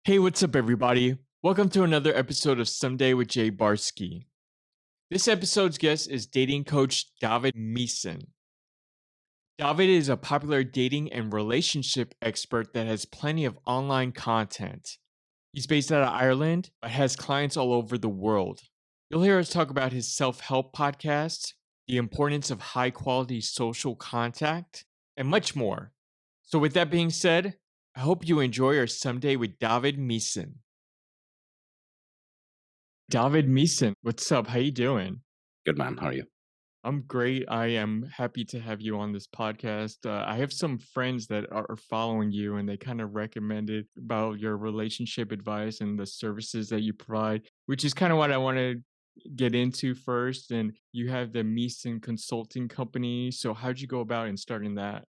Hey, what's up, everybody? Welcome to another episode of Someday with Jay Barsky. This episode's guest is dating coach David Meessen. David is a popular dating and relationship expert that has plenty of online content. He's based out of Ireland, but has clients all over the world. You'll hear us talk about his self help podcast, the importance of high quality social contact, and much more. So, with that being said, I hope you enjoy our Someday with David Meessen. David Meessen, what's up? How you doing? Good man. How are you? I'm great. I am happy to have you on this podcast. I have some friends that are following you, and they kind of recommended about your relationship advice and the services that you provide, which is kind of what I want to get into first. And you have the Meeson Consulting Company. So how'd you go about in starting that?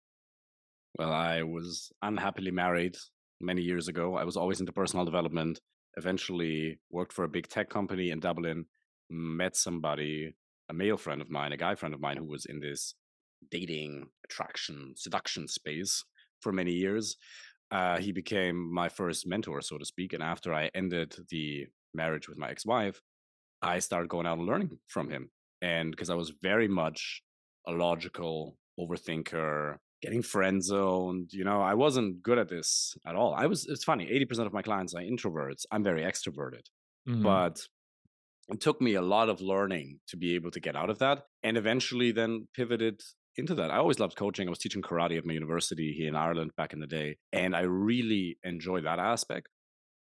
Well, I was unhappily married many years ago. I was always into personal development. Eventually worked for a big tech company in Dublin, met somebody, a male friend of mine, a guy friend of mine who was in this dating, attraction, seduction space for many years. He became my first mentor, so to speak. And after I ended the marriage with my ex-wife, I started going out and learning from him. And because I was very much a logical overthinker, getting friend zoned, I wasn't good at this at all. It's funny, 80% of my clients are introverts. I'm very extroverted. Hmm. But it took me a lot of learning to be able to get out of that and eventually then pivoted into that. I always loved coaching. I was teaching karate at my university here in Ireland back in the day. And I really enjoy that aspect.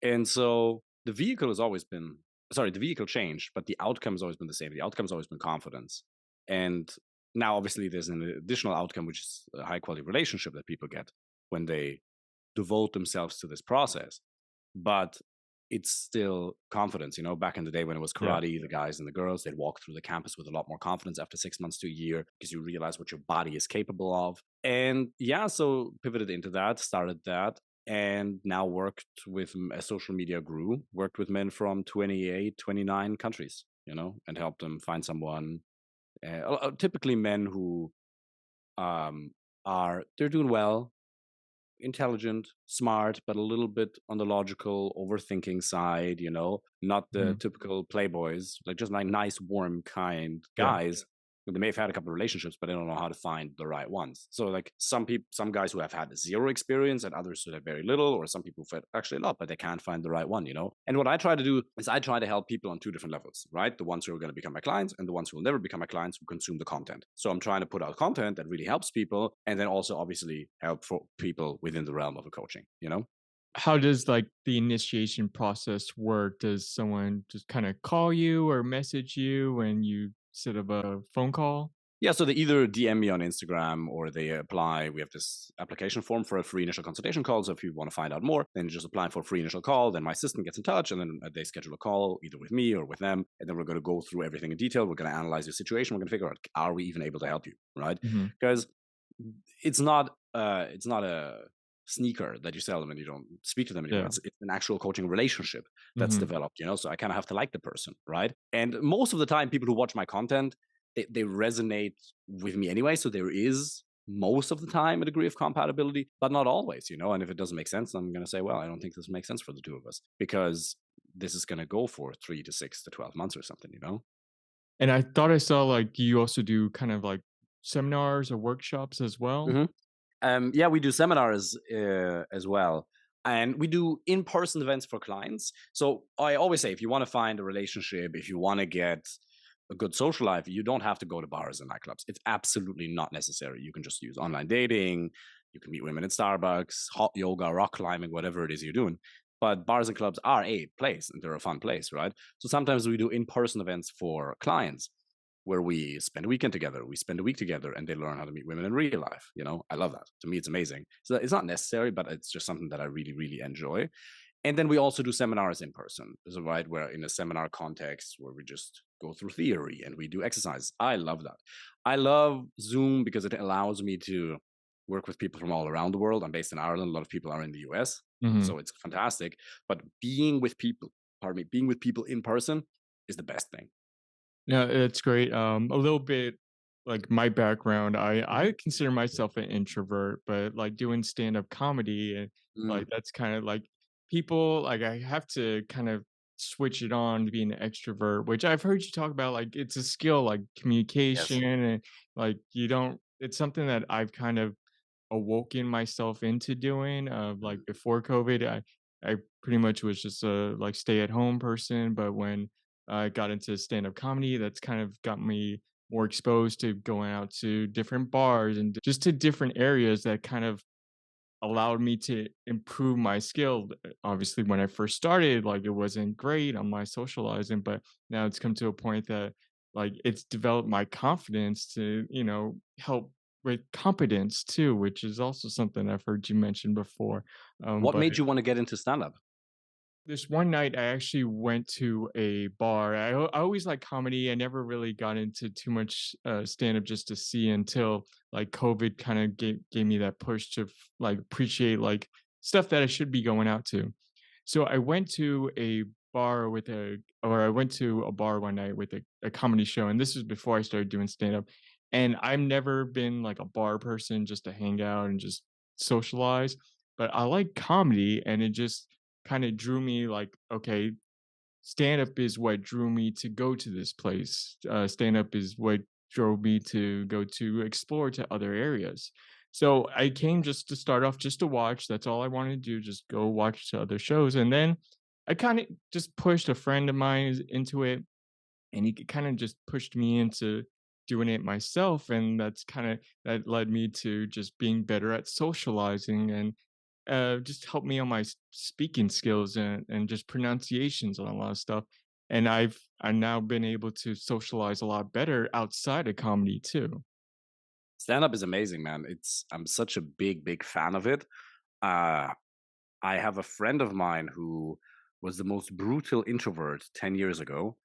And so the vehicle changed, but the outcome has always been the same. The outcome has always been confidence. And now, obviously, there's an additional outcome, which is a high quality relationship that people get when they devote themselves to this process. But it's still confidence. Back in the day when it was Yeah. karate, the guys and the girls, they'd walk through the campus with a lot more confidence after 6 months to a year because you realize what your body is capable of. And yeah, so pivoted into that, started that, and now worked with, as social media grew, worked with men from 28, 29 countries, and helped them find someone. Typically men who they're doing well, intelligent, smart, but a little bit on the logical, overthinking side, not the Hmm. typical playboys, like just like nice, warm, kind Yeah. guys. They may have had a couple of relationships, but they don't know how to find the right ones. So like some guys who have had zero experience and others who have very little, or some people who've had actually a lot, but they can't find the right one. And what I try to do is I try to help people on two different levels, right? The ones who are going to become my clients and the ones who will never become my clients who consume the content. So I'm trying to put out content that really helps people and then also obviously help for people within the realm of a coaching. How does like the initiation process work? Does someone just kind of call you or message you when you set up a phone call? Yeah, so they either DM me on Instagram or they apply. We have this application form for a free initial consultation call. So if you want to find out more, then you just apply for a free initial call. Then my assistant gets in touch and then they schedule a call either with me or with them. And then we're going to go through everything in detail. We're going to analyze your situation. We're going to figure out, are we even able to help you? Right? Mhm. Because it's not a sneaker that you sell them and you don't speak to them anymore. Yeah. It's an actual coaching relationship that's Mhm. developed. So I kind of have to like the person, right? And most of the time, people who watch my content, they resonate with me anyway. So there is most of the time a degree of compatibility, but not always. And if it doesn't make sense, I'm going to say, well, I don't think this makes sense for the two of us because this is going to go for 3 to 6 to 12 months or something. And I thought I saw like you also do kind of like seminars or workshops as well? hmm Yeah, we do seminars as well. And we do in person events for clients. So I always say if you want to find a relationship, if you want to get a good social life, you don't have to go to bars and nightclubs. It's absolutely not necessary. You can just use online dating. You can meet women at Starbucks, hot yoga, rock climbing, whatever it is you're doing. But bars and clubs are a place and they're a fun place, right? So sometimes we do in person events for clients where we spend a weekend together, we spend a week together, and they learn how to meet women in real life. I love that. To me, it's amazing. So it's not necessary, but it's just something that I really, really enjoy. And then we also do seminars in person, so right, where in a seminar context where we just go through theory and we do exercise. I love that. I love Zoom because it allows me to work with people from all around the world. I'm based in Ireland. A lot of people are in the US, Mhm. so it's fantastic. But being with people in person is the best thing. No, it's great. A little bit like my background, I consider myself an introvert, but like doing stand-up comedy and Mm, like that's kind of like people, like, I have to kind of switch it on to being an extrovert, which I've heard you talk about, like, it's a skill, like Yes. communication and, like, you don't it's something that I've kind of awoken myself into doing, like, Mhm. before COVID, I pretty much was just a, like, stay-at-home person, but when I got into stand-up comedy, that's kind of got me more exposed to going out to different bars and just to different areas that kind of allowed me to improve my skill. Obviously, when I first started, like, it wasn't great on my socializing, but now it's come to a point that, like, it's developed my confidence to, help with competence too, which is also something I've heard you mention before. What But made you want to get into stand up? this one night, I actually went to a bar. I always like comedy. I never really got into too much stand up just to see until like COVID kind of gave me that push to like appreciate like stuff that I should be going out to. So I went to a I went to a bar one night with a comedy show, and this was before I started doing stand up. And I've never been like a bar person just to hang out and just socialize, but I like comedy, and it just kind of drew me like, okay, stand up is what drew me to go to this place. Stand up is what drove me to go to explore to other areas. So I came just to start off, just to watch. That's all I wanted to do, just go watch the other shows. And then I kind of just pushed a friend of mine into it, and he kind of just pushed me into doing it myself. And that led me to just being better at socializing and just helped me on my speaking skills and just pronunciations on a lot of stuff. And I've now been able to socialize a lot better outside of comedy too. Stand up is amazing, man. I'm such a big fan of it. Uh, I have a friend of mine who was the most brutal introvert 10 years ago,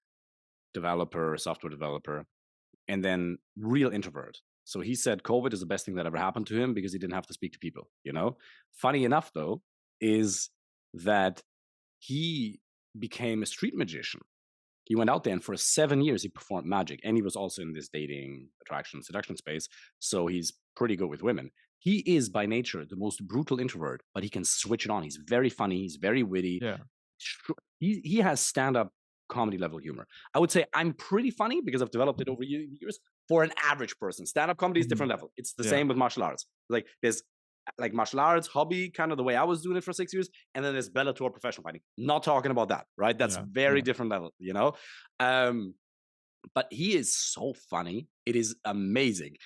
developer, software developer, and then real introvert. So he said COVID is the best thing that ever happened to him because he didn't have to speak to people, you know? Funny enough though, is that he became a street magician. He went out there and for 7 years he performed magic. And he was also in this dating, attraction, seduction space. So he's pretty good with women. He is by nature the most brutal introvert, but he can switch it on. He's very funny, he's very witty. Yeah. He has stand-up comedy level humor. I would say I'm pretty funny because I've developed it over years for an average person. Stand-up comedy is Mhm. different level. It's the Yeah. same with martial arts. Like there's like martial arts hobby, kind of the way I was doing it for 6 years, and then there's Bellator professional fighting. Not talking about that, right? That's Yeah. very Yeah. different level, you know. Um, but he is so funny. It is amazing.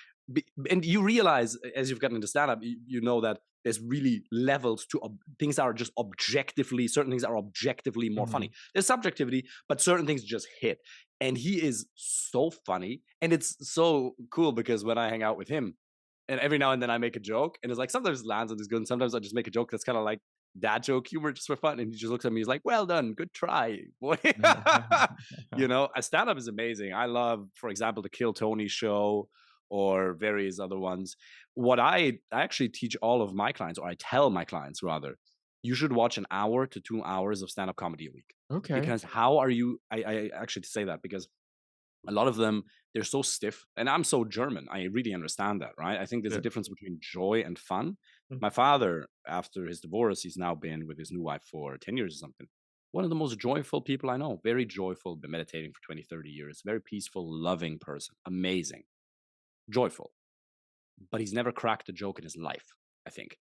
And you realize as you've gotten into stand up, you know that there's really levels to things are just objectively, certain things are objectively more funny. Mhm. There's subjectivity, but certain things just hit. And he is so funny. And it's so cool because when I hang out with him, and every now and then I make a joke, and it's like sometimes it lands and it's good, and sometimes I just make a joke that's kind of like dad joke humor just for fun. And he just looks at me, he's like, "Well done, good try, boy." You know, a stand up is amazing. I love, for example, the Kill Tony show or various other ones. What I actually teach all of my clients, or I tell my clients rather, you should watch an hour to 2 hours of stand up comedy a week. Okay. Because how are you? I actually say that because a lot of them they're so stiff, and I'm so German. I really understand that, right? I think there's a Yeah. difference between joy and fun. Mm. My father, after his divorce, he's now been with his new wife for 10 years or something. One of the most joyful people I know. Very joyful, been meditating for 20, 30 years. Very peaceful, loving person. Amazing. Joyful. But he's never cracked a joke in his life, I think,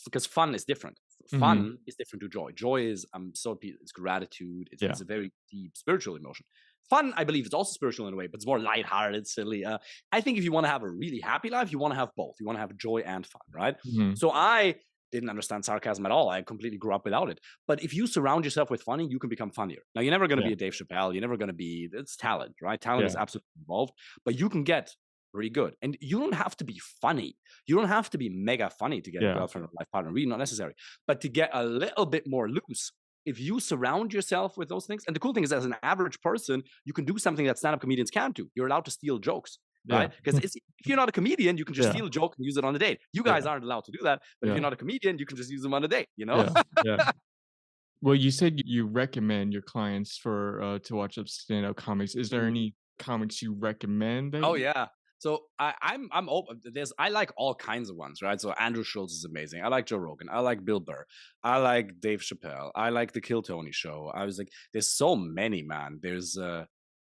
because fun is different. Mhm. Fun is different to joy. Joy is it's gratitude. Yeah. It's a very deep spiritual emotion. Fun, I believe, it's also spiritual in a way, but it's more lighthearted, silly. I think if you want to have a really happy life, you want to have both. You want to have joy and fun, right? Mhm. So I didn't understand sarcasm at all. I completely grew up without it. But if you surround yourself with funny, you can become funnier. Now you're never going to Yeah. be a Dave Chappelle. You're never going to be. It's talent, right? Talent is Yeah. absolutely involved, but you can get pretty good. And you don't have to be funny. You don't have to be mega funny to get a Yeah. girlfriend or life partner. Really not necessary. But to get a little bit more loose, if you surround yourself with those things, and the cool thing is, as an average person, you can do something that stand-up comedians can't do. You're allowed to steal jokes, Yeah. right? Because if you're not a comedian, you can just Yeah. steal a joke and use it on a date. You Yeah. guys aren't allowed to do that. But if you're Yeah. not a comedian, you can just use them on a date, you know? Yeah. Yeah. Well, you said you recommend your clients for to watch up stand-up comics. Is there Mhm. any comics you recommend that Oh you yeah. So I'm open. I like all kinds of ones, right? So Andrew Schultz is amazing. I like Joe Rogan. I like Bill Burr. I like Dave Chappelle. I like the Kill Tony show. I was like, there's so many, man. There's I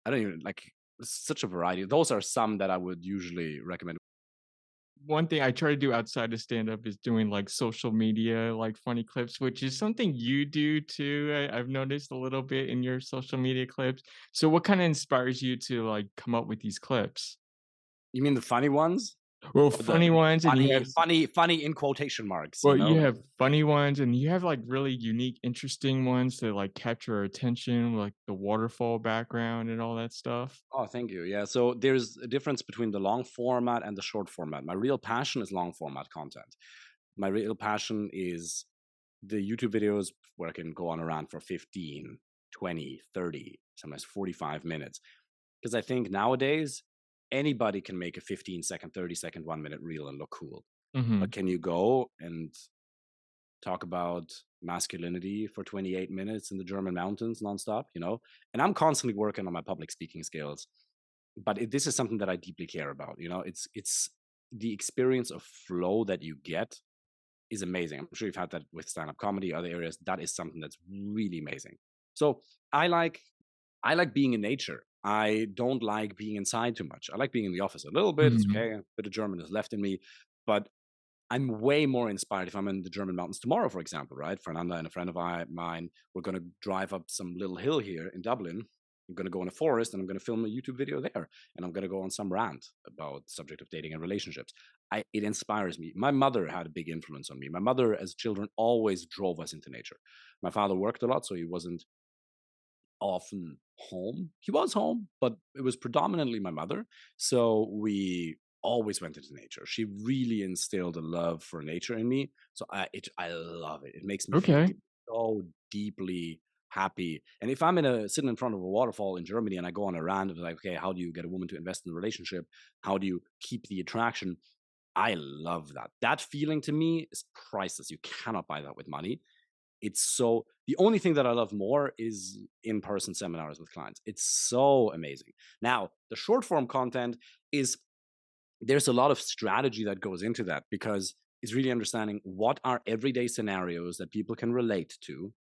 don't even like such a variety. Those are some that I would usually recommend. One thing I try to do outside of stand up is doing like social media, like funny clips, which is something you do too. I've noticed a little bit in your social media clips. So, what kind of inspires you to like come up with these clips? You mean the funny ones? Well, Or the funny ones, and you have funny in quotation marks, you well, you know? have funny ones, and you have like really unique, interesting ones that like capture our attention, like the waterfall background and all that stuff. Oh, thank you. Yeah. So there's a difference between the long format and the short format. My real passion is long format content. My real passion is the YouTube videos where I can go on around for 15, 20, 30, sometimes 45 minutes. Because I think nowadays anybody can make a 15-second, 30-second, 1 minute reel and look cool. But Mhm. can you go and talk about masculinity for 28 minutes in the German mountains nonstop, you know? And I'm constantly working on my public speaking skills. But this is something that I deeply care about, you know? It's the experience of flow that you get is amazing. I'm sure you've had that with stand-up comedy, other areas. That is something that's really amazing. So I like I like being in nature. I don't like being inside too much. I like being in the office a little bit. It's Mhm. okay. A bit of German is left in me, but I'm way more inspired if I'm in the German mountains tomorrow, for example, right? Fernanda and a friend of mine, we're going to drive up some little hill here in Dublin. I'm going to go in a forest and I'm going to film a YouTube video there. And I'm going to go on some rant about the subject of dating and relationships. It inspires me. My mother had a big influence on me. My mother, as children, always drove us into nature. My father worked a lot, so he wasn't often home. He was home, but it was predominantly my mother. So we always went into nature. She really instilled a love for nature in me. So I love it. It makes me feel Okay. so deeply happy. And if I'm sitting in front of a waterfall in Germany and I go on a rant of like, okay, how do you get a woman to invest in a relationship? How do you keep the attraction? I love that. That feeling to me is priceless. You cannot buy that with money. It's so the only thing that I love more is in-person seminars with clients. It's so amazing. Now, the short form content is there's a lot of strategy that goes into that because it's really understanding what are everyday scenarios that people can relate to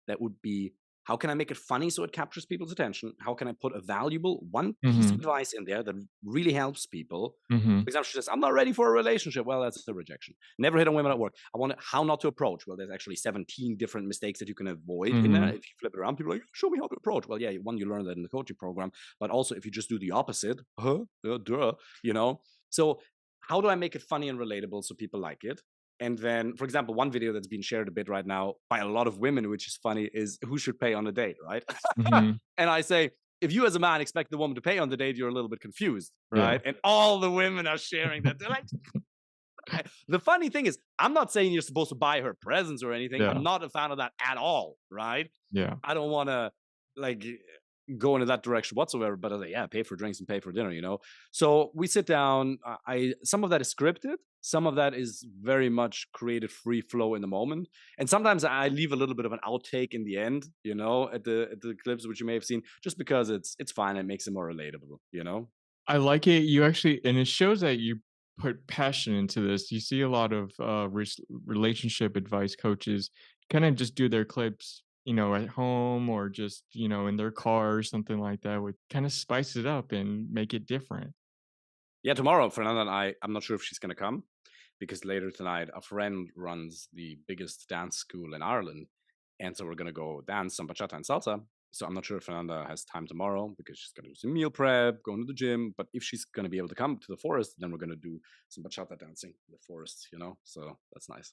that would be how can I make it funny so it captures people's attention? How can I put a valuable one piece of Mhm. advice in there that really helps people? For Mhm. example, she says, I'm not ready for a relationship. Well, that's a rejection. Never hit on women at work. I want to, how not to approach. Well, there's actually 17 different mistakes that you can avoid in there. If Mhm. you flip it around, people are like, show me how to approach. Well, yeah, one, you learn that in the coaching program, but also if you just do the opposite, duh, you know? So how do I make it funny and relatable so people like it? And then, for example, one video that's been shared a bit right now by a lot of women, which is funny, is who should pay on a date, right? Mhm. And I say, if you as a man expect the woman to pay on the date, you're a little bit confused, Yeah. right? And all the women are sharing that. They're like, the funny thing is, I'm not saying you're supposed to buy her presents or anything. I'm Yeah. not a fan of that at all, right? Yeah. I don't want to like go into that direction whatsoever. But I was like, yeah, pay for drinks and pay for dinner, you know. So we sit down. I some of that is scripted, some of that is very much created free flow in the moment, and sometimes I leave a little bit of an outtake in the end, you know, at the clips which you may have seen, just because it's fine. It makes it more relatable, you know. I like it. You actually and it shows that you put passion into this. You see a lot of, relationship advice coaches kinda just do their clips, at home or just, in their car or something like that would kinda spice it up and make it different. Yeah, tomorrow, Fernanda and I'm not sure if she's gonna come because later tonight a friend runs the biggest dance school in Ireland, and so we're gonna go dance some bachata and salsa. So I'm not sure if Fernanda has time tomorrow because she's gonna do some meal prep, going to the gym. But if she's gonna be able to come to the forest, then we're gonna do some bachata dancing in the forest, you know. So that's nice.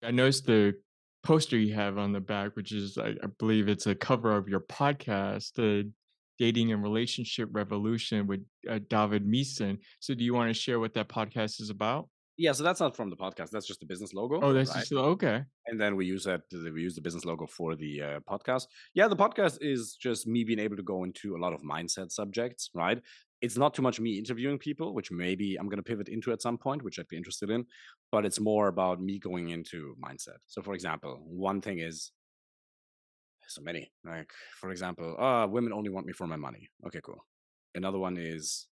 I noticed the poster you have on the back, which is I believe it's a cover of your podcast, the Dating and Relationship Revolution with, David Meessen. So do you wanna share what that podcast is about? Yeah, so that's not from the podcast. That's just the business logo, Oh, that's right? just okay. And then we use the business logo for the podcast. Yeah, the podcast is just me being able to go into a lot of mindset subjects, right? It's not too much me interviewing people, which maybe I'm going to pivot into at some point, which I'd be interested in, but it's more about me going into mindset. So for example, one thing is so many, like for example, women only want me for my money. Okay, cool. Another one is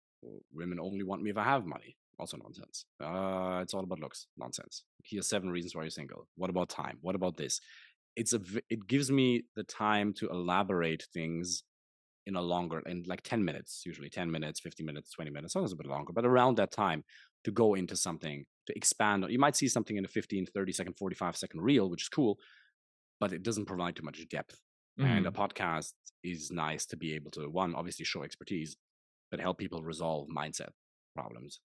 Women only want me if I have money. Also nonsense. It's all about looks. Nonsense. Here's 7 reasons why you're single. What about time? What about this? It gives me the time to elaborate things in a longer, in like 10 minutes, usually 10 minutes, 50 minutes, 20 minutes, sometimes a bit longer, but around that time to go into something, to expand. You might see something in a 15, 30-second, 45-second reel, which is cool, but it doesn't provide too much depth. And a Mhm. podcast is nice to be able to, one, obviously show expertise, but help people resolve mindset problems.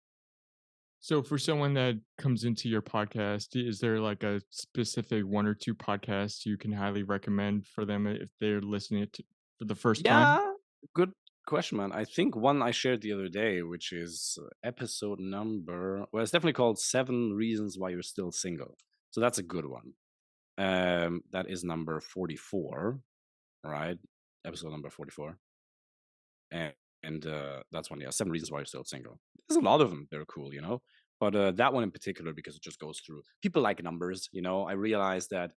So for someone that comes into your podcast, is there like a specific one or two podcasts you can highly recommend for them if they're listening to for the first time? Yeah, good question, man. I think one I shared the other day, which is episode number, well, it's definitely called 7 Reasons Why You're Still Single. So that's a good one. That is number 44, right? Episode number 44. And that's one, yeah, 7 Reasons Why You're Still Single. There's a lot of them. They're cool, you know? But that one in particular, because it just goes through people like numbers, you know? I realize that,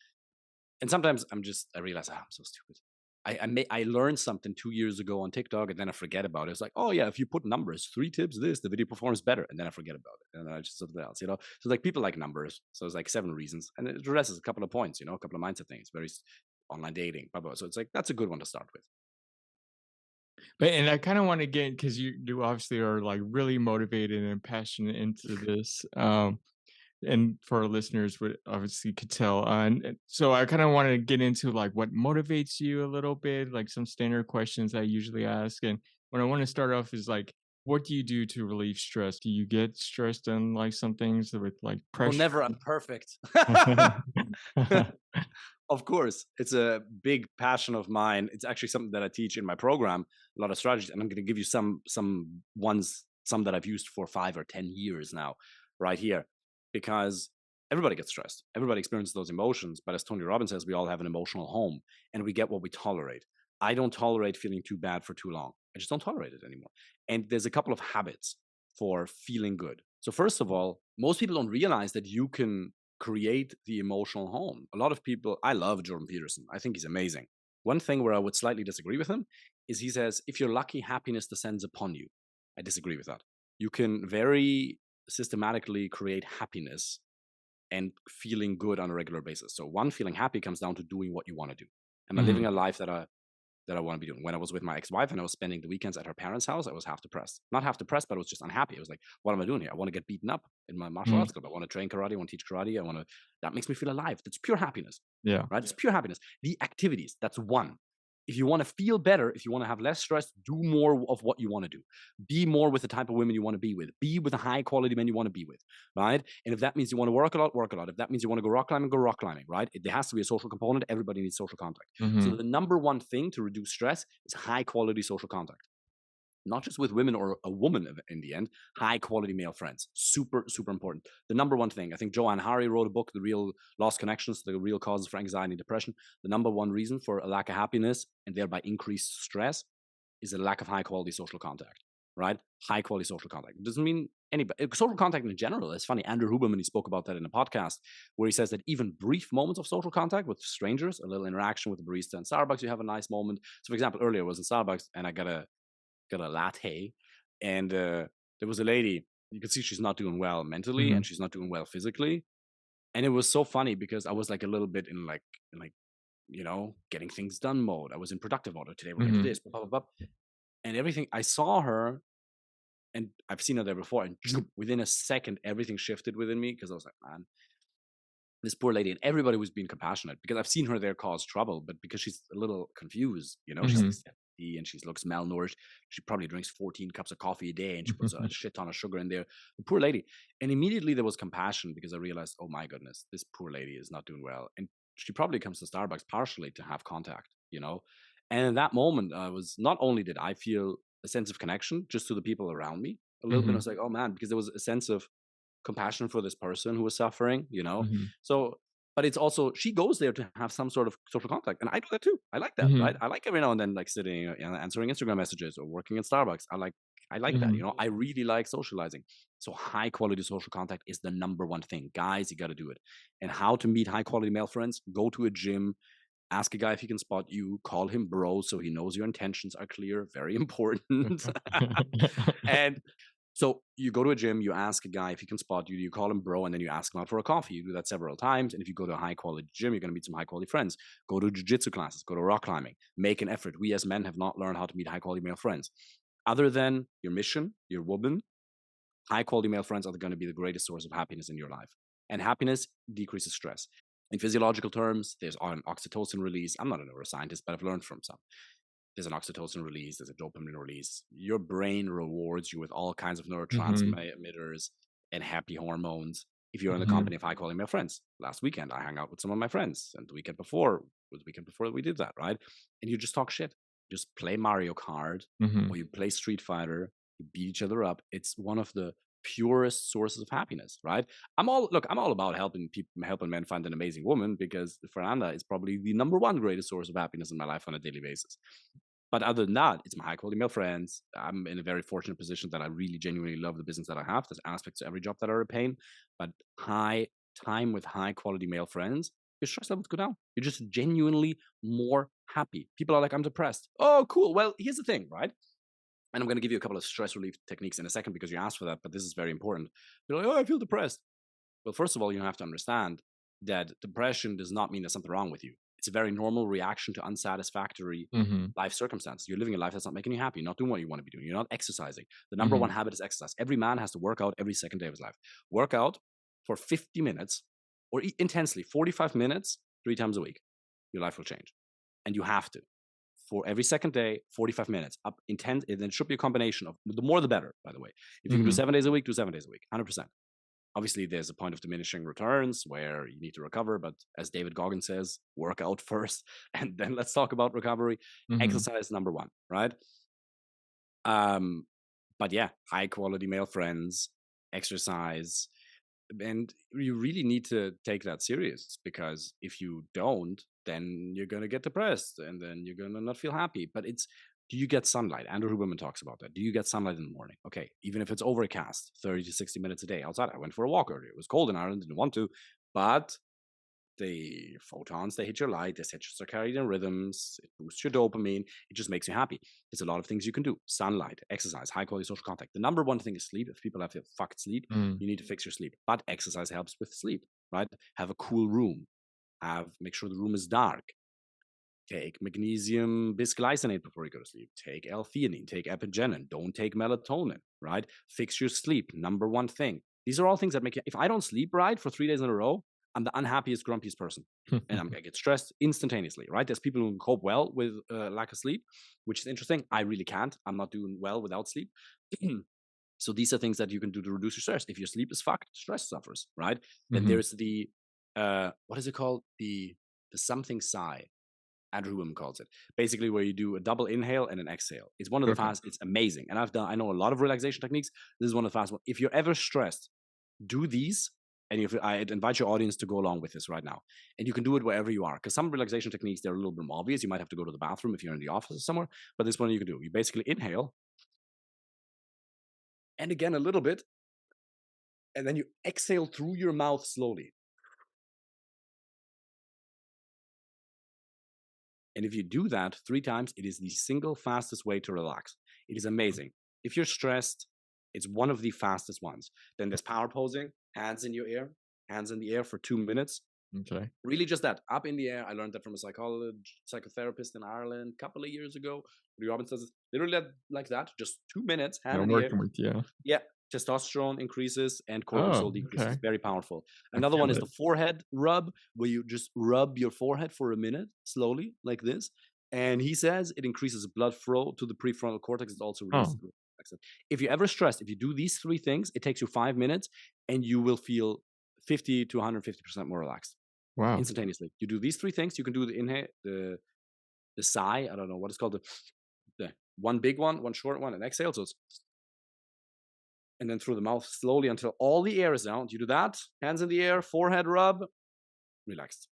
and sometimes I realize, I'm so stupid. I learned something 2 years ago on TikTok and then I forget about it. It's like, oh yeah, if you put numbers, 3 tips, this, the video performs better. And then I forget about it. And then I just something else, you know? So like people like numbers. So it's like 7 reasons. And the rest is a couple of points, you know, a couple of mindset things, online dating, blah, blah. So it's like, that's a good one to start with. But and I kind of want to get because you obviously are like really motivated and passionate into this. And for our listeners would obviously could tell. And so I kind of want to get into like what motivates you a little bit, like some standard questions I usually ask. And what I want to start off is like, what do you do to relieve stress? Do you get stressed on like some things with like Oh, pressure? never. I'm perfect. Of course, it's a big passion of mine. It's actually something that I teach in my program, a lot of strategies, and I'm going to give you some ones, some that I've used for 5 or 10 years now, right here, because everybody gets stressed. Everybody experiences those emotions, but as Tony Robbins says, we all have an emotional home, and we get what we tolerate. I don't tolerate feeling too bad for too long. I just don't tolerate it anymore. And there's a couple of habits for feeling good. So first of all, most people don't realize that you can create the emotional home. A lot of people, I love Jordan Peterson. I think he's amazing. One thing where I would slightly disagree with him is he says, if you're lucky, happiness descends upon you. I disagree with that. You can very systematically create happiness and feeling good on a regular basis. So one, feeling happy comes down to doing what you want to do. Am I living Mhm, a life that I want to be doing? When I was with my ex-wife and I was spending the weekends at her parents' house, I was half depressed. Not half depressed, but I was just unhappy. I was like, what am I doing here? I want to get beaten up in my martial mhm, arts club. I want to train karate. I want to teach karate. That makes me feel alive. That's pure happiness, yeah. right? It's pure happiness. The activities, that's one. If you want to feel better, if you want to have less stress, do more of what you want to do. Be more with the type of women you want to be with. Be with the high quality men you want to be with, right? And if that means you want to work a lot, work a lot. If that means you want to go rock climbing, right? There has to be a social component. Everybody needs social contact. So Mhm, the number one thing to reduce stress is high quality social contact. Not just with women or a woman in the end, high quality male friends. Super, super important. The number one thing, I think Joanne Hari wrote a book, The Real Lost Connections, The Real Causes for Anxiety and Depression. The number one reason for a lack of happiness and thereby increased stress is a lack of high quality social contact, right? High quality social contact. It doesn't mean anybody, social contact in general. It's funny. Andrew Huberman, he spoke about that in a podcast where he says that even brief moments of social contact with strangers, a little interaction with the barista in Starbucks, you have a nice moment. So, for example, earlier I was in Starbucks and I got a latte, and there was a lady. You could see she's not doing well mentally, mhm, and she's not doing well physically. And it was so funny because I was like a little bit in getting things done mode. I was in productive mode. Today we're gonna do mhm, this, blah, blah, blah, and everything. I saw her, and I've seen her there before, and within a second, everything shifted within me because I was like, man, this poor lady, and everybody was being compassionate because I've seen her there cause trouble, but because she's a little confused, she's like mhm, 70 and she looks malnourished. She probably drinks 14 cups of coffee a day and she puts a shit ton of sugar in there. The poor lady. And immediately there was compassion because I realized, oh my goodness, this poor lady is not doing well. And she probably comes to Starbucks partially to have contact. And in that moment, I was not only did I feel a sense of connection just to the people around me a little bit, I mhm, was like, oh man, because there was a sense of compassion for this person who was suffering. mhm, So, but it's also she goes there to have some sort of social contact, and I do that too. I like that, right? mhm, I like every now and then like sitting and answering Instagram messages or working in Starbucks. I like that. mhm, I really like socializing. So high quality social contact is the number one thing, guys. You got to do it. And how to meet high quality male friends? Go to a gym, Ask a guy if he can spot you. Call him bro so he knows your intentions are clear. Very important. And so you go to a gym, you ask a guy if he can spot you, you call him bro, and then you ask him out for a coffee. You do that several times. And if you go to a high quality gym, you're going to meet some high quality friends. Go to jujitsu classes, go to rock climbing, make an effort. We as men have not learned how to meet high quality male friends. Other than your mission, your woman, high quality male friends are going to be the greatest source of happiness in your life. And happiness decreases stress. In physiological terms, there's an oxytocin release. I'm not a neuroscientist, but I've learned from some. There's an oxytocin release, there's a dopamine release. Your brain rewards you with all kinds of Mhm. neurotransmitters and happy hormones if you're in the Mhm. company of high quality male friends. Last weekend, I hung out with some of my friends, and the weekend before was the weekend before we did that, right? And you just talk shit. Just play Mario Kart Mhm. or you play Street Fighter, you beat each other up. It's one of the purest sources of happiness, right? I'm all about helping people, helping men find an amazing woman because Fernanda is probably the number one greatest source of happiness in my life on a daily basis. But other than that, it's my high quality male friends. I'm in a very fortunate position that I really genuinely love the business that I have. There's aspects to every job that are a pain, but high time with high quality male friends, your stress levels go down. You're just genuinely more happy. People are like, I'm depressed. Oh, cool. Well, here's the thing, right? And I'm going to give you a couple of stress relief techniques in a second because you asked for that, but this is very important. You're like, oh, I feel depressed. Well, first of all, you have to understand that depression does not mean there's something wrong with you. It's a very normal reaction to unsatisfactory Mhm. life circumstances. You're living a life that's not making you happy. You're not doing what you want to be doing. You're not exercising. The number one Mhm. habit is exercise. Every man has to work out every second day of his life. Work out for 50 minutes or intensely, 45 minutes, 3 times a week. Your life will change. And you have to. For every second day, 45 minutes, up intense. And it should be a combination of the more the better, by the way. If you can do Mhm. 7 days a week, do 7 days a week, 100%. Obviously, there's a point of diminishing returns where you need to recover. But as David Goggins says, work out first, and then let's talk about recovery. Mhm. Exercise number one, right? Um, but yeah, high quality male friends, exercise, and you really need to take that serious because if you don't, then you're gonna get depressed and then you're gonna not feel happy. But it's do you get sunlight? Andrew Huberman talks about that. Do you get sunlight in the morning? Okay, even if it's overcast, 30 to 60 minutes a day outside. I went for a walk earlier. It was cold in Ireland, didn't want to, but the photons, they hit your light, they set your circadian rhythms, it boosts your dopamine, it just makes you happy. There's a lot of things you can do. Sunlight, exercise, high quality social contact. The number one thing is sleep. If people have fucked sleep, Mhm. you need to fix your sleep. But exercise helps with sleep, right? Have a cool room. Make sure the room is dark. Take magnesium bisglycinate before you go to sleep. Take L-theanine, take epigenin. Don't take melatonin, right? Fix your sleep. Number one thing. These are all things that make you, if I don't sleep right for 3 days in a row, I'm the unhappiest, grumpiest person. And I get stressed instantaneously, right? There's people who cope well with lack of sleep, which is interesting. I really can't. I'm not doing well without sleep. So these are things that you can do to reduce your stress. If your sleep is fucked, stress suffers, right? Then Mhm. there's the what is it called? The something sigh. Andrew Women calls it. Basically, where you do a double inhale and an exhale. It's one of the Okay. fast. It's amazing, and I know a lot of relaxation techniques. This is one of the fast ones. If you're ever stressed, do these, and if I'd invite your audience to go along with this right now, and you can do it wherever you are. Because some relaxation techniques they're a little bit more obvious. You might have to go to the bathroom if you're in the office or somewhere. But this one you can do. You basically inhale, and again a little bit, and then you exhale through your mouth slowly. And if you do that 3 times, it is the single fastest way to relax. It is amazing. If you're stressed, it's one of the fastest ones. Then there's power posing, hands in your ear, hands in the air for 2 minutes. Okay. Really just that, up in the air. I learned that from a psychotherapist in Ireland a couple of years ago. Lee Robbins says literally like that, just 2 minutes, hand Yeah, in I'm the air. working with you. Yeah, testosterone increases and cortisol Oh, decreases. okay. Very powerful. I Another one feel is it. the forehead rub, where you just rub your forehead for a minute slowly, like this. And he says it increases blood flow to the prefrontal cortex. It also releases. Oh, If you're ever stressed, if you do these 3 things, it takes you 5 minutes, and you will feel 50 to 150% more relaxed wow. instantaneously. You do these 3 things. You can do the inhale, the sigh. I don't know what it's called. The one big one short one, and exhale. So it's and then through the mouth slowly until all the air is out. You do that, hands in the air, forehead rub, relaxed.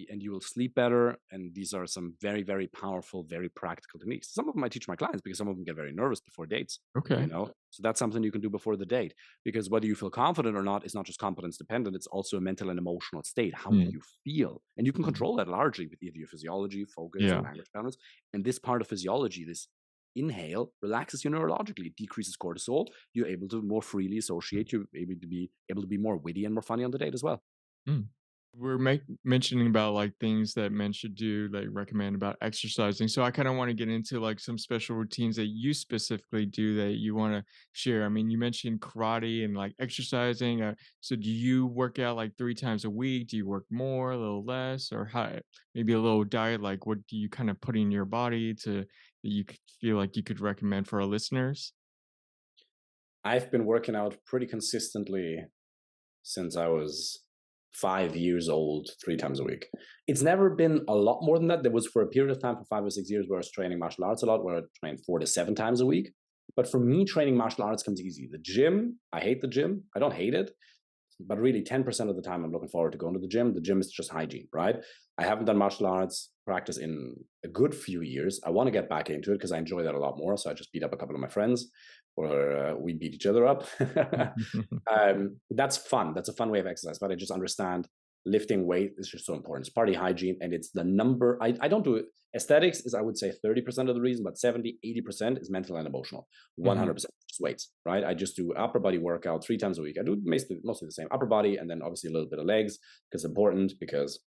And you will sleep better. And these are some very, very powerful, very practical techniques. Some of them I teach my clients because some of them get very nervous before dates, Okay. So that's something you can do before the date, because whether you feel confident or not is not just competence dependent. It's also a mental and emotional state. How do Mm, you feel? And you can mm. control that largely with either your physiology, focus, or Yeah. language patterns. And this part of physiology, this inhale, relaxes you neurologically, it decreases cortisol. You're able to more freely associate. You're able to be more witty and more funny on the date as well. Mm. We're mentioning about like things that men should do, like recommend about exercising. So I kind of want to get into like some special routines that you specifically do that you want to share. I mean, you mentioned karate and like exercising. So do you work out like 3 times a week? Do you work more, a little less, or how? Maybe a little diet. Like, what do you kind of put in your body to that you feel like you could recommend for our listeners? I've been working out pretty consistently since I was 5 years old, 3 times a week. It's never been a lot more than that. There was for a period of time for 5 or 6 years where I was training martial arts a lot, where I trained 4 to 7 times a week. But for me, training martial arts comes easy. The gym, I hate the gym. I don't hate it, but really 10% of the time I'm looking forward to going to the gym. The gym is just hygiene, right? I haven't done martial arts practice in a good few years. I want to get back into it because I enjoy that a lot more. So I just beat up a couple of my friends, or we beat each other up. That's fun. That's a fun way of exercise, but I just understand lifting weight is just so important. It's party hygiene, and it's the number. I don't do it. Aesthetics is, I would say, 30% of the reason, but 70, 80% is mental and emotional. Hmm. 100% just weights, right? I just do upper body workout 3 times a week. I do mostly the same upper body, and then obviously a little bit of legs because it's important, because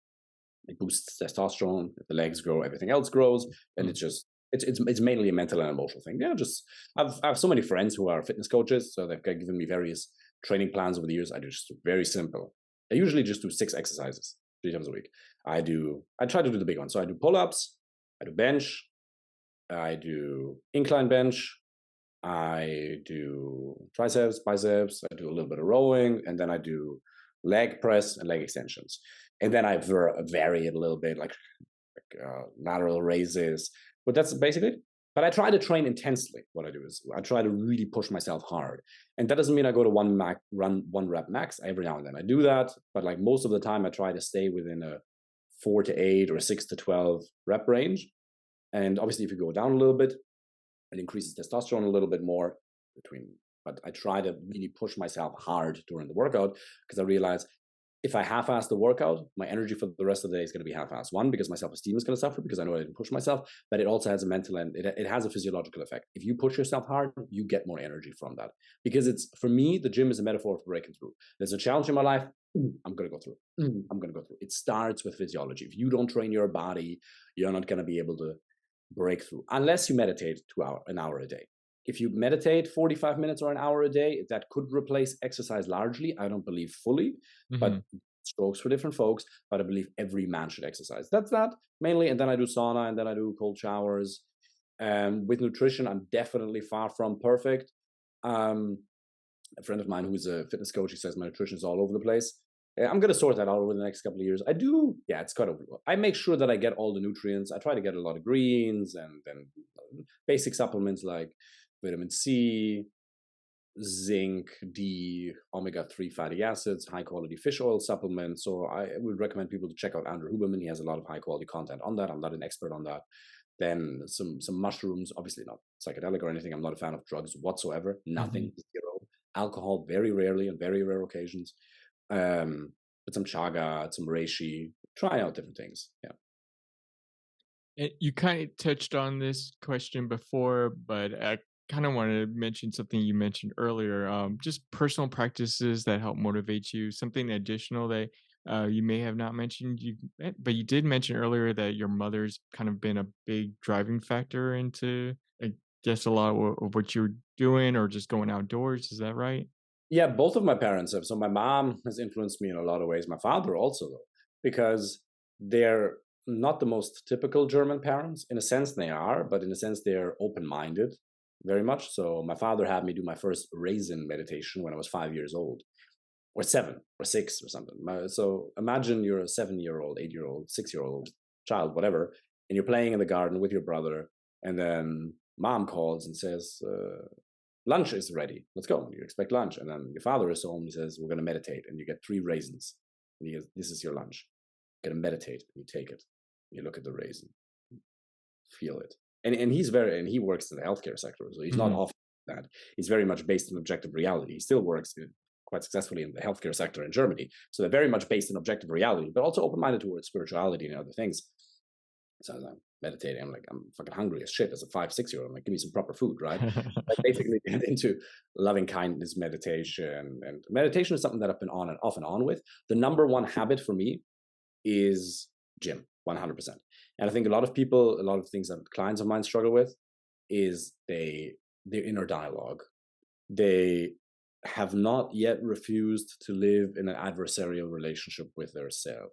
it boosts testosterone. If the legs grow, everything else grows, and it's just it's mainly a mental and emotional thing. Yeah, just I have so many friends who are fitness coaches, so they've given me various training plans over the years. I do just very simple. I usually just do 6 exercises 3 times a week. I try to do the big ones. So I do pull ups, I do bench, I do incline bench, I do triceps, biceps, I do a little bit of rowing, and then I do leg press and leg extensions. And then I vary it a little bit, like lateral raises. But that's basically it. But I try to train intensely. What I do is I try to really push myself hard, and that doesn't mean I go to one rep max. Every now and then I do that, but like most of the time, I try to stay within a 4 to 8 or 6 to 12 rep range. And obviously, if you go down a little bit, it increases testosterone a little bit more between. But I try to really push myself hard during the workout, because I realize if I half-ass the workout, my energy for the rest of the day is going to be half-assed. One, because my self-esteem is going to suffer because I know I didn't push myself, but it also has a mental and it has a physiological effect. If you push yourself hard, you get more energy from that. Because it's, for me, the gym is a metaphor for breaking through. There's a challenge in my life. I'm going to go through. I'm going to go through. It starts with physiology. If you don't train your body, you're not going to be able to break through unless you meditate an hour a day. If you meditate 45 minutes or an hour a day, that could replace exercise largely. I don't believe fully, Hmm. but strokes for different folks. But I believe every man should exercise. That's that mainly. And then I do sauna, and then I do cold showers. With nutrition, I'm definitely far from perfect. Um, a friend of mine who's a fitness coach, he says my nutrition is all over the place. I'm going to sort that out over the next couple of years. I do, yeah, it's quite overlooked. I make sure that I get all the nutrients. I try to get a lot of greens, and then basic supplements like vitamin C, zinc, D, omega-3 fatty acids, high quality fish oil supplements. So I would recommend people to check out Andrew Huberman. He has a lot of high quality content on that. I'm not an expert on that. Then some mushrooms, obviously not psychedelic or anything. I'm not a fan of drugs whatsoever. Hmm. Nothing, zero. Alcohol, very rarely, on very rare occasions. But some chaga, some reishi. Try out different things. Yeah. You kind of touched on this question before, but I kind of want to mention something you mentioned earlier. Just personal practices that help motivate you. Something additional that you may have not mentioned. But you did mention earlier that your mother's kind of been a big driving factor into, I guess, a lot of what you're doing or just going outdoors. Is that right? Yeah, both of my parents have. So my mom has influenced me in a lot of ways. My father also, though, because they're not the most typical German parents. In a sense, they are, but in a sense, they're open-minded, very much. So my father had me do my first raisin meditation when I was 5 years old, or 7 or 6 or something. So imagine you're a 7-year-old, 8-year-old, 6-year-old child, whatever, and you're playing in the garden with your brother, and then mom calls and says, lunch is ready. Let's go. You expect lunch. And then your father is home. He says, we're going to meditate. And you get 3 raisins. And he goes, this is your lunch. Gonna meditate. You take it. You look at the raisin, feel it. And he's very, and he works in the healthcare sector, so he's not Mhm. off that. He's very much based on objective reality. He still works quite successfully in the healthcare sector in Germany. So they're very much based on objective reality, but also open-minded towards spirituality and other things. So as I'm meditating, I'm like, I'm fucking hungry as shit as a 5, 6 year old. I'm like, give me some proper food, right? I basically get into loving kindness meditation. And meditation is something that I've been on and off and on with. The number one habit for me is gym, 100%. And I think a lot of people, a lot of things that clients of mine struggle with is their inner dialogue. They have not yet refused to live in an adversarial relationship with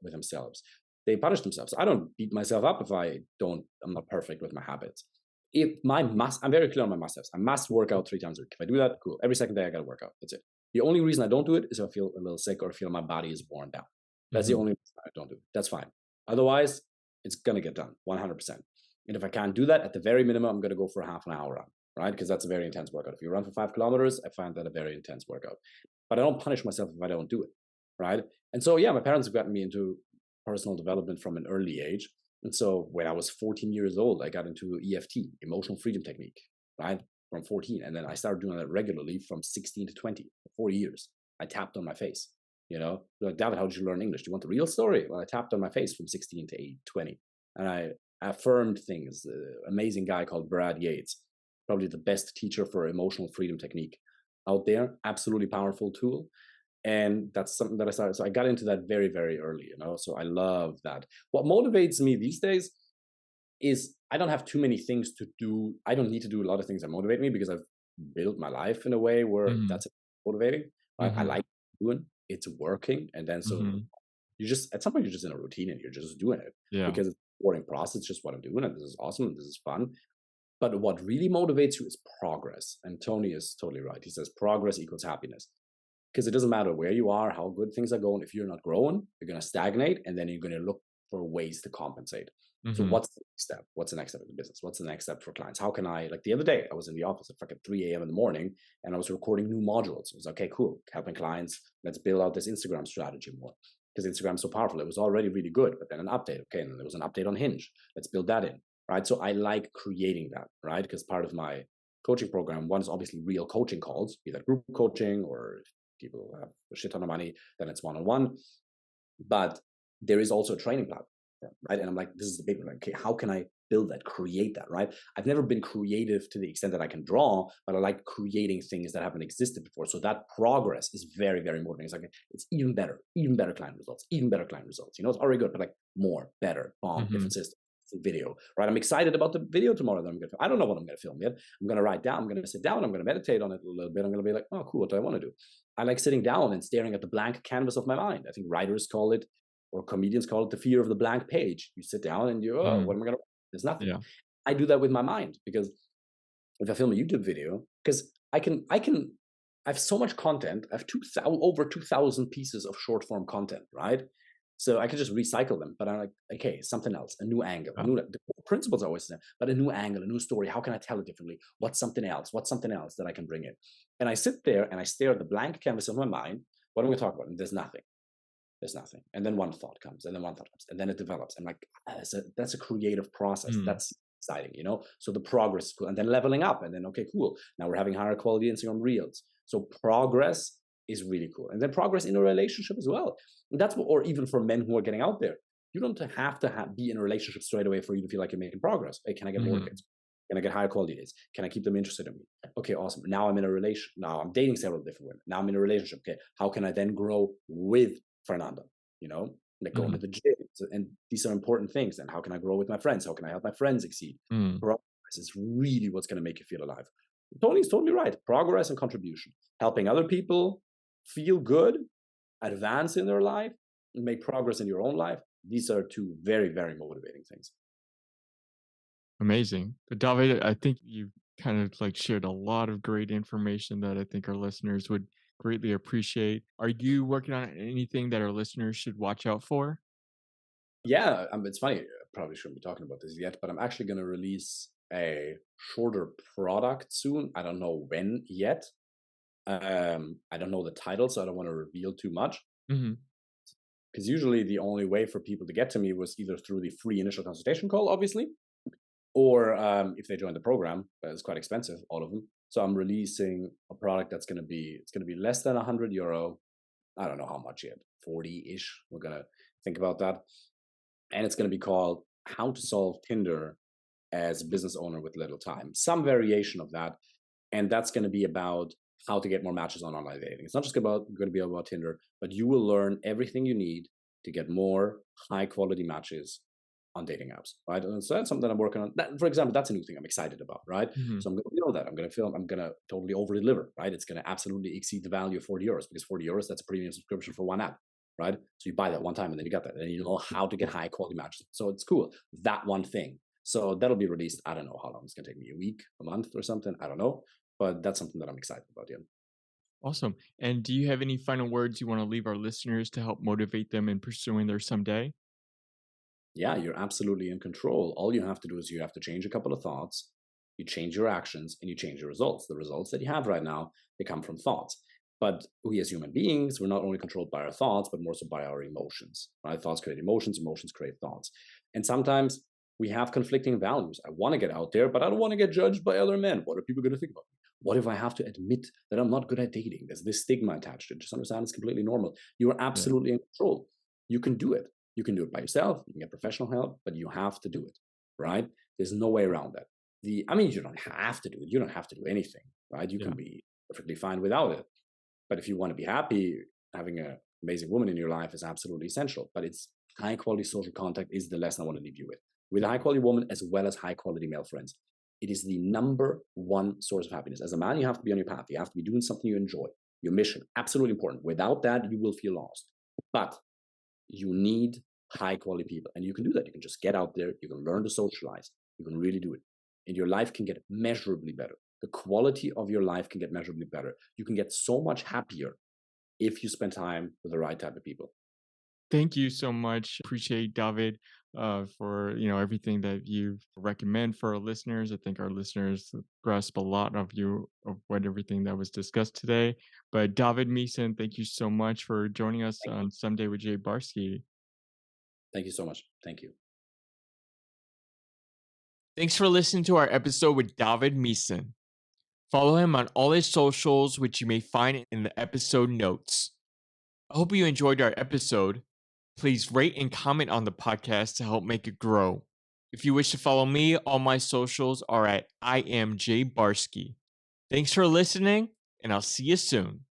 with themselves. They punish themselves. I don't beat myself up if I'm not perfect with my habits. If I'm very clear on my must haves. I must work out 3 times a week. If I do that, cool. Every second day I got to work out. That's it. The only reason I don't do it is if I feel a little sick or feel my body is worn down. That's the Mhm. only reason I don't do it. That's fine. Otherwise, it's going to get done 100%. And if I can't do that, at the very minimum, I'm going to go for a half an hour run, right? Because that's a very intense workout. If you run for 5 kilometers, I find that a very intense workout. But I don't punish myself if I don't do it, right? And so, yeah, my parents have gotten me into personal development from an early age. And so when I was 14 years old, I got into EFT, emotional freedom technique, right? From 14. And then I started doing that regularly from 16 to 20, for 4 years. I tapped on my face, They're like, David, how did you learn English? Do you want the real story? Well, I tapped on my face from 16 to 20. And I affirmed things. Amazing guy called Brad Yates, probably the best teacher for emotional freedom technique out there. Absolutely powerful tool. And that's something that I started. So I got into that very, very early, So I love that. What motivates me these days is I don't have too many things to do. I don't need to do a lot of things that motivate me because I've built my life in a way where Mhm. that's motivating. Right? I Mhm. like doing it's working. And then so Mhm. you just, at some point, you're just in a routine and you're just doing it Yeah. because it's a rewarding process. It's just what I'm doing. And this is awesome. And this is fun. But what really motivates you is progress. And Tony is totally right. He says progress equals happiness because it doesn't matter where you are, how good things are going. If you're not growing, you're going to stagnate and then you're going to look for ways to compensate. So Mhm. what's the next step? What's the next step in the business? What's the next step for clients? How can I, like the other day, I was in the office at fucking 3 a.m. in the morning and I was recording new modules. It was okay, cool. Helping clients. Let's build out this Instagram strategy more because Instagram's so powerful. It was already really good, but then an update. Okay. And then there was an update on Hinge. Let's build that in. Right. So I like creating that. Right. Because part of my coaching program, one is obviously real coaching calls, be that group coaching or people have a shit ton of money, then it's one-on-one. But there is also a training platform, right? And I'm like, this is the big one. Like, okay, how can I build that, create that, right? I've never been creative to the extent that I can draw, but I like creating things that haven't existed before. So that progress is very, very motivating. It's like, it's even better client results, even better client results. It's already good, but like more, better, bomb, Mhm. different system. Video, right? I'm excited about the video tomorrow that I'm going to film. I don't know what I'm going to film yet. I'm going to write down, I'm going to sit down, I'm going to meditate on it a little bit. I'm going to be like, oh, cool, what do I want to do? I like sitting down and staring at the blank canvas of my mind. I think writers call it, or comedians call it, the fear of the blank page. You sit down and what Mhm. am I going to? There's nothing. Yeah. I do that with my mind because if I film a YouTube video, because I have so much content. I have over 2,000 pieces of short form content, right? So I can just recycle them. But I'm like, okay, something else, a new angle, Yeah. the principles are always the same, but a new angle, a new story. How can I tell it differently? What's something else? What's something else that I can bring in? And I sit there and I stare at the blank canvas of my mind. What am I going to talk about? And there's nothing. There's nothing. And then one thought comes, and then one thought comes, and then it develops. I'm like, that's a creative process. Mm. That's exciting. So the progress is cool. And then leveling up, and then, okay, cool. Now we're having higher quality Instagram reels. So progress is really cool. And then progress in a relationship as well. And that's what, or even for men who are getting out there, you don't have to be in a relationship straight away for you to feel like you're making progress. Hey, can I get more Mhm. dates? Can I get higher quality dates? Can I keep them interested in me? Okay, awesome. Now I'm in a relation. Now I'm dating several different women. Now I'm in a relationship. Okay, how can I then grow with Fernando? Like going to Mhm. the gym. And these are important things. And how can I grow with my friends? How can I help my friends succeed? Mm. Progress is really what's going to make you feel alive. Tony's totally right. Progress and contribution, helping other people feel good, advance in their life, and make progress in your own life. These are two very, very motivating things. Amazing. But David, I think you kind of like shared a lot of great information that I think our listeners would greatly appreciate. Are you working on anything that our listeners should watch out for? Yeah, it's funny. I probably shouldn't be talking about this yet, but I'm actually going to release a shorter product soon. I don't know when yet. I don't know the title, so I don't want to reveal too much. Mhm. Because usually the only way for people to get to me was either through the free initial consultation call, obviously, or if they join the program. It's quite expensive, all of them. So I'm releasing a product that's going to be less than €100. I don't know how much yet, 40-ish. We're gonna think about that, and it's going to be called "How to Solve Tinder as a Business Owner with Little Time." Some variation of that, and that's going to be about how to get more matches on online dating. It's not just going to be about Tinder, but you will learn everything you need to get more high quality matches on dating apps, right? And so that's something that I'm working on. That, for example, that's a new thing I'm excited about, right? Mhm. So I'm going to build that. I'm going to film. I'm going to totally over deliver, right? It's going to absolutely exceed the value of €40 because €40 that's a premium subscription for one app, right? So you buy that one time and then you got that, and you know how to get high quality matches. So it's cool. That one thing. So that'll be released. I don't know how long it's going to take me, a week, a month, or something. I don't know, but that's something that I'm excited about. Yeah. Awesome. And do you have any final words you want to leave our listeners to help motivate them in pursuing their someday? Yeah, you're absolutely in control. All you have to do is you have to change a couple of thoughts, you change your actions, and you change your results. The results that you have right now, they come from thoughts. But we as human beings, we're not only controlled by our thoughts, but more so by our emotions. Right? Thoughts create emotions, emotions create thoughts. And sometimes we have conflicting values. I want to get out there, but I don't want to get judged by other men. What are people going to think about me? What if I have to admit that I'm not good at dating? There's this stigma attached to it. Just understand it's completely normal. You are Yeah. absolutely in control. You can do it. You can do it by yourself. You can get professional help, but you have to do it, right? There's no way around that. I mean, you don't have to do it. You don't have to do anything, right? You Yeah. can be perfectly fine without it. But if you want to be happy, having an amazing woman in your life is absolutely essential. But it's high quality social contact is the lesson I want to leave you with a high quality woman as well as high quality male friends. It is the number one source of happiness. As a man, you have to be on your path. You have to be doing something you enjoy. Your mission, absolutely important. Without that, you will feel lost. But you need high quality people, and you can do that. You can just get out there, you can learn to socialize, you can really do it, and your life can get measurably better. The quality of your life can get measurably better. You can get so much happier if you spend time with the right type of people. Thank you so much. Appreciate David for everything that you recommend for our listeners. I think our listeners grasp a lot of what everything that was discussed today. But David Meessen, thank you so much for joining us Thank you. on Someday with Jay Barsky. Thank you so much. Thank you. Thanks for listening to our episode with David Meessen. Follow him on all his socials, which you may find in the episode notes. I hope you enjoyed our episode. Please rate and comment on the podcast to help make it grow. If you wish to follow me, all my socials are at I am Jay Barsky. Thanks for listening, and I'll see you soon.